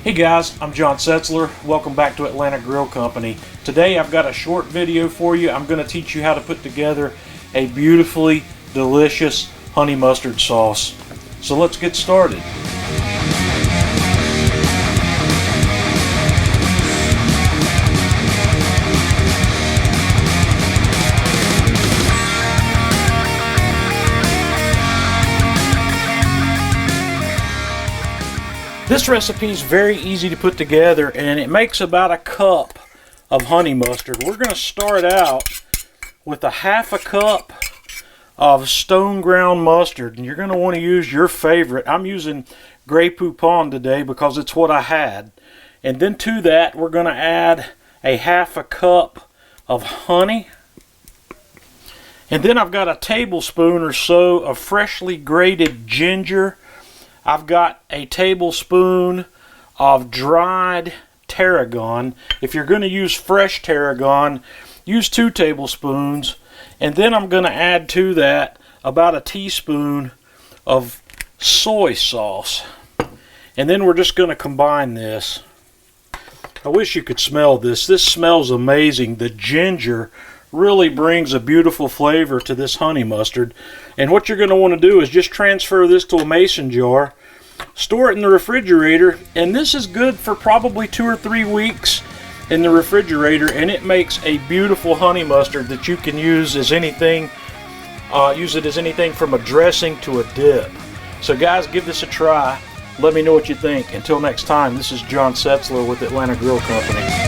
Hey guys, I'm John Setzler. Welcome back to Atlanta Grill Company. Today I've got a short video for you. I'm going to teach you how to put together a beautifully delicious honey mustard sauce. So let's get started. This recipe is very easy to put together, and it makes about a cup of honey mustard. We're going to start out with a half a cup of stone ground mustard, and you're going to want to use your favorite. I'm using Grey Poupon today because it's what I had. And then to that, we're going to add a half a cup of honey. And then I've got a tablespoon or so of freshly grated ginger. I've got a tablespoon of dried tarragon. If you're going to use fresh tarragon, use 2 tablespoons. And then I'm going to add to that about a teaspoon of soy sauce. And then we're just going to combine this. I wish you could smell this. This smells amazing. The ginger really brings a beautiful flavor to this honey mustard. And what you're going to want to do is just transfer this to a mason jar, store it in the refrigerator, and this is good for probably 2 or 3 weeks in the refrigerator, and it makes a beautiful honey mustard that you can use as anything, use it as anything from a dressing to a dip. So guys, give this a try. Let me know what you think. Until next time, this is John Setzler with Atlanta Grill Company.